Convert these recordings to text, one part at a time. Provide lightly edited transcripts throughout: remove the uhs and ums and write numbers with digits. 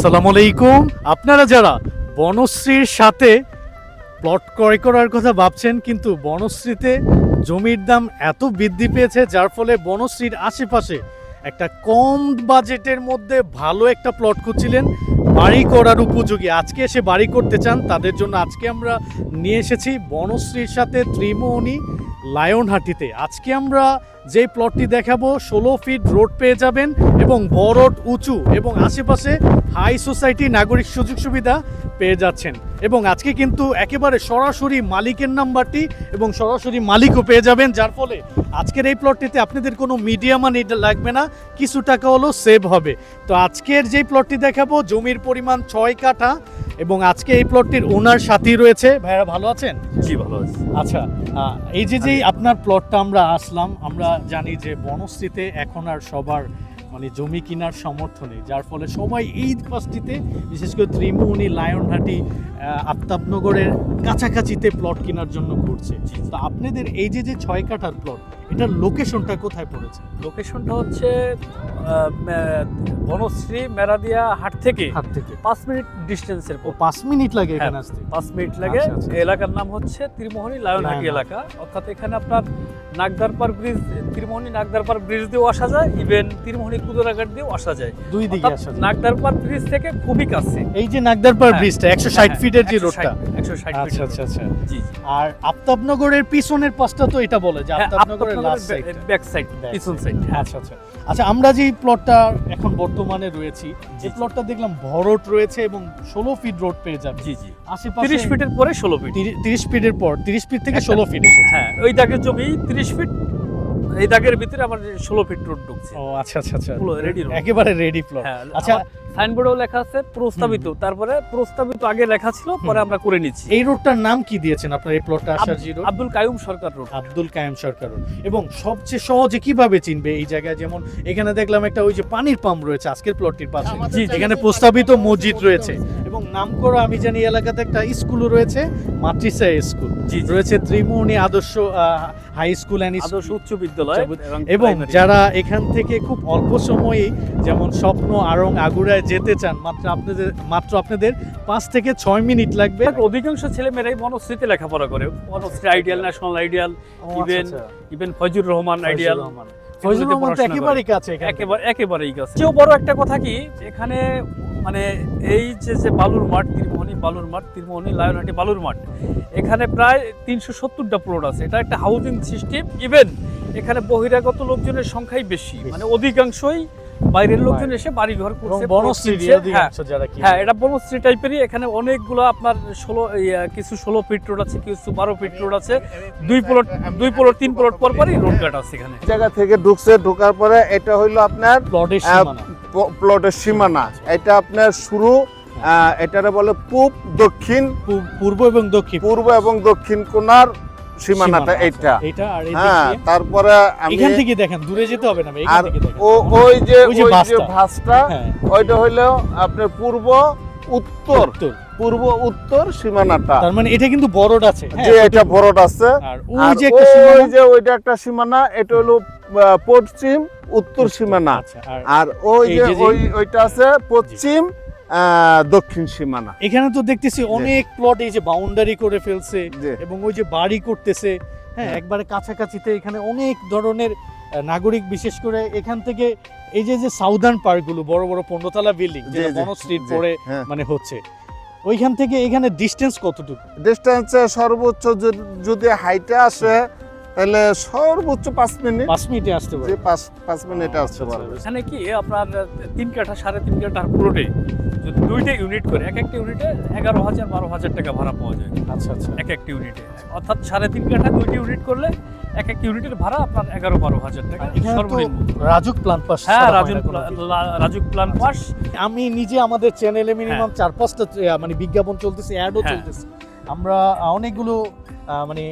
আসসালামু আলাইকুম। আপনারা যারা বনশ্রীর সাথে প্লট ক্রয় করার কথা ভাবছেন, কিন্তু বনশ্রীতে জমির দাম এত বৃদ্ধি পেয়েছে যার ফলে বনশ্রীর আশেপাশে একটা কম বাজেটের মধ্যে ভালো একটা প্লট খুঁজছিলেন, বাড়ি করার উপযোগী, আজকে এসে বাড়ি করতে চান, তাদের জন্য আজকে আমরা নিয়ে এসেছি বনশ্রীর সাথে ত্রিমোহনী লায়নহাটিতে। আজকে আমরা যে প্লটটি দেখাবো 16 ফিট রোড পেয়ে যাবেন এবং বড় উঁচু এবং আশেপাশে হাই সোসাইটি নাগরিক সুযোগ সুবিধা পেয়ে যাচ্ছেন। এবং আজকে কিন্তু একেবারে সরাসরি মালিকের নাম্বারটি এবং সরাসরি মালিকও পেয়ে যাবেন, যার ফলে আজকের এই প্লটটিতে আপনাদের কোনো মিডিয়া মানি লাগবে না, কিছু টাকা হলো সেভ হবে। তো আজকের যে প্লটটি দেখাবো জমির পরিমাণ 6 কাঠা এবং আজকে এই প্লটটির ওনার সাথী রয়েছে। ভাইয়া ভালো আছেন? জি ভালো আছে। আচ্ছা, এই যে আপনার প্লটটা আমরা আসলাম, আমরা জানি যে বনশ্রীতে এখন আর সবার মানে জমি কেনার সামর্থ্য নেই, যার ফলে সবাই এই পাশটিতে বিশেষ করে ত্রিমোহনী লায়নহাটি আফতাবনগরের কাছাকাছিতে প্লট কেনার জন্য ঘুরছে। তো আপনাদের এই যে 6 কাঠার প্লট, এটার লোকেশনটা কোথায় পড়েছে? লোকেশনটা হচ্ছে বনশ্রী মেরাদিয়া হাট থেকে 5 মিনিট ডিস্টেন্সের ও 5 মিনিট লাগে এখানে হ্যাঁ, আসতে? 5 মিনিট লাগে। আচ্ছা, আচ্ছা। এই এলাকার নাম হচ্ছে ত্রিমোহনী লায়নহাটি এলাকা। অর্থাৎ এখানে আপনার নাগদারপাড় ব্রিজ, ত্রিমোহনী নাগদারপাড় ব্রিজ দিয়েও আসা যায়, ইভেন ত্রিমোহনী কুদরাঘাট দিয়েও আসা যায়। দুই দিকে অর্থাৎ আসা যায়। নাগদারপাড় ব্রিজ থেকে খুবই কাছে। এই যে নাগদারপাড় হ্যাঁ, ব্রিজটা 160 ফিটের যে 160 রোডটা। 160 ফিট। আচ্ছা আচ্ছা আচ্ছা। জি জি। আর আফতাবনগরের পিছনের পাশটা তো এটা বলে যে আফতাবনগরের লাস্ট সাইড, ব্যাক সাইড, পিছন সাইড। আচ্ছা আচ্ছা আচ্ছা। আমরা যে প্লটটা এখন বর্তমানে রয়েছি, এই প্লটটা দেখলাম ভরট রয়েছে এবং 16 ফিট রোড পেয়ে যাবে। জি জি। আশেপাশে 30 ফিটের পরে 16 ফিট। 30 ফিটের পর 30 ফিট থেকে 16 ফিট এসেছে। হ্যাঁ, ওই দাগের জমি 30 ফিট, এই দাগের ভিতরে আমার 16 ফিট রোড ঢুকছে। ও আচ্ছা আচ্ছা আচ্ছা, পুরো ready road। একেবারে রেডি প্লট। হ্যাঁ, আচ্ছা, সাইনবোর্ডেও লেখা আছে প্রস্তাবিত, তারপরে প্রস্তাবিত আগে লেখা ছিল, পরে আমরা করে নিচ্ছি। এই রোডটার নাম কি দিয়েছেন আপনার এই প্লটটা আসার যে রোড? আব্দুল কাইয়ুম সরকার রোড। আব্দুল কাইয়ুম সরকার রোড। এবং সবচেয়ে সহজে কিভাবে চিনবে এই জায়গায়? যেমন এখানে দেখলাম একটা ওই যে পানির পাম্প রয়েছে আজকের প্লটটির পাশে, জি, এখানে প্রস্তাবিত মসজিদ রয়েছে এবং নামকরা আমি জানি এলাকাতে একটা স্কুলও রয়েছে, মাতৃসা স্কুল জি, জি। রয়েছে, ত্রিমোহনী আদর্শ হাই স্কুল অ্যান্ড আদর্শ উচ্চ বিদ্যালয় এবং primary। যারা এখান থেকে খুব অল্প সময়ে যেমন স্বপ্ন আড়ং আগুড়ায় যেতে চান, মাত্র আপনাদের 5 থেকে 6 মিনিট লাগবে। অধিকাংশ ছেলেমেয়েরাই বনশ্রীতে লেখাপড়া করে। Banasree ideal, national ideal, even Fazlur Rahman ideal. Fazlur Rahman তো একেবারেই কাছে, একেবারেই কাছে। চেয়েও বড় একটা কথা কি, এখানে মানে এই যে বালুর মাঠ, ত্রিমোহনী লায়নহাটি বালুর মাঠ, এখানে প্রায় 370টা প্লট আছে। এটা একটা হাউজিং সিস্টেম। ইভেন এখানে বহিরাগত লোকজনের সংখ্যাই বেশি, মানে অধিকাংশই বাইরের লোকজন এসে বাড়ি ঘর করছে। হ্যাঁ, এটা বনশ্রী টাইপেরই। এখানে অনেকগুলো আপনার 16 ফিট রোড আছে, কিছু 12 ফিট রোড আছে, 2 প্লট 3 প্লট পর পরই রোড কাট আছে এখানে। জায়গা থেকে ঢোকার পরে এটা হইলো আপনার প্লটের সীমানা। প্লটের সীমানা। এটা আপনার শুরু, এটারে বলে পূর্ব এবং দক্ষিণ কোণার সীমানাটা এটা। আর এই হ্যাঁ, তারপরে আমি এখান থেকে দেখেন, দূরে যেতে হবে না, এখান আর থেকে দেখেন। ওই যে ভাঁজটা। ভাঁজটা, হ্যাঁ, ওইটা হইলো আপনার পূর্ব উত্তর সীমানাটা। তার মানে এটা কিন্তু বড়ড আছে। যে এটা বড়ড আছে, আর আর ওই যে একটা সীমানা। ওইটা একটা সীমানা, এটা হলো পশ্চিম উত্তর সীমানা। আচ্ছা, আর ওই এই যে যে ওইটা আছে পশ্চিম দক্ষিণ সীমানা। এখানে তো দেখতেছি অনেক প্লট এই যে বাউন্ডারি করে ফেলছে জি। এবং ওই যে বাড়ি করতেছে। হ্যাঁ, একবারে কাছাকাছিতে এখানে অনেক ধরনের নাগরিক, বিশেষ করে এখান থেকে এই যে সাউদার্ন পার্কগুলো বড় বড় 15 তলা বিল্ডিং জি, যেটা জি, বনশ্রীর জি, পরে হ্যাঁ। মানে হচ্ছে, ওইখান থেকে এখানে ডিসটেন্স কতটুকু? ডিসটেন্স সর্বোচ্চ যদি হাইটে আসে তাহলে সর্বোচ্চ 5 মিনিট। 5 মিনিটে আসতে পারে। যে 5 মিনিটে আসতে পারবে। এখানে কি আপনার 3 কাঠা 3.5 কাঠার প্লটে যদি 2টা ইউনিট করে, এক একটা ইউনিটে 11,000 12,000 টাকা ভাড়া পাওয়া যায়। আচ্ছা আচ্ছা। এক একটা ইউনিটে, অর্থাৎ 3.5 কাঠা 2টি ইউনিট করলে এক একটা ইউনিটের ভাড়া আপনার 11-12,000 টাকা এখানে তো সর্বনিম্ন। RAJUK plan pass. হ্যাঁ, রাজুক প্ল্যান পাস। আমি নিজে আমাদের চ্যানেলে মিনিমাম 4-5টা মানে বিজ্ঞাপন চলতেছে, অ্যাডও হ্যাঁ। চলতেছে। আমরা অনেকগুলো মানে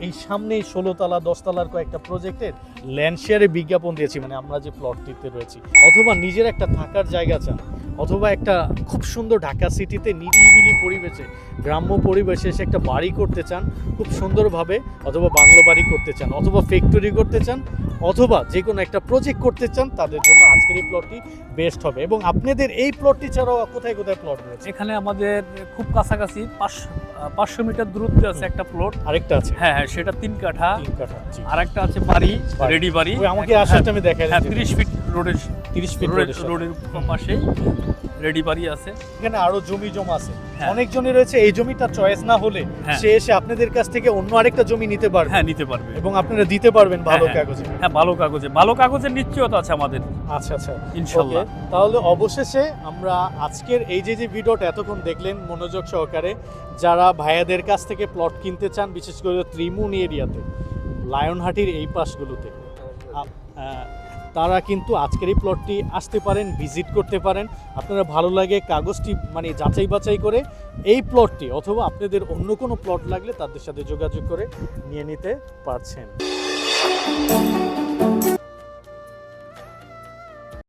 এই সামনে 16 তলা 10 তলার কয়েকটা প্রজেক্টের ল্যান্ড শেয়ারে বিজ্ঞাপন দিয়েছি, মানে আমরা যে প্লটটিতে রয়েছি। অথবা নিজের একটা থাকার জায়গা চান, অথবা একটা খুব সুন্দর ঢাকা সিটিতে নিরিবিলি পরিবেশে, গ্রাম্য পরিবেশে এসে একটা বাড়ি করতে চান খুব সুন্দরভাবে, অথবা বাংলো বাড়ি করতে চান, অথবা ফ্যাক্টরি করতে চান, অথবা যে কোনো একটা প্রজেক্ট করতে চান, তাদের জন্য আজকের এই প্লটটি বেস্ট হবে। এবং আপনাদের এই প্লটটি ছাড়াও কোথায় কোথায় প্লট রয়েছে? এখানে আমাদের খুব কাছাকাছি 500 মিটার দূরত্বে আছে একটা প্লট। আরেকটা আছে হ্যাঁ হ্যাঁ, সেটা 3 কাঠা। 3 কাঠা, জি। আর একটা আছে বাড়ি, বাড়ি। রেডি বাড়ি। ওই আমাকে আসাটা আমি দেখাই হ্যাঁ, 30 ফিট রোডের 30 ফিট রোডের পাশেই রেডি বাড়ি আছে। এখানে আরো জমি জমা আছে, হ্যাঁ। অনেকজনই রয়েছে, এই জমিটা চয়েস না হলে হ্যাঁ। সে এসে আপনাদের কাছ থেকে অন্য আরেকটা জমি নিতে পারবে, হ্যাঁ, নিতে পারবে। এবং আপনারা দিতে পারবেন ভালো হ্যাঁ, কাগজে। হ্যাঁ, ভালো কাগজের নিশ্চয়তা আছে আমাদের, আচ্ছা আচ্ছা, ইনশাআল্লাহ। Okay, তাহলে অবশেষে আমরা আজকের এই যে ভিডিওটা এতক্ষণ দেখলেন মনোযোগ সহকারে, যারা ভাইয়াদের কাছ থেকে প্লট কিনতে চান, বিশেষ করে ত্রিমুনি এরিয়াতে, লায়নহাটির এই পাশগুলোতে, তারা কিন্তু আজকের এই প্লটটি আসতে পারেন, ভিজিট করতে পারেন। আপনারা ভালো লাগে কাগজটি মানে যাচাই বাছাই করে এই প্লটটি, অথবা আপনাদের অন্য কোনো প্লট লাগলে তাদের সাথে যোগাযোগ করে নিয়ে নিতে পারছেন।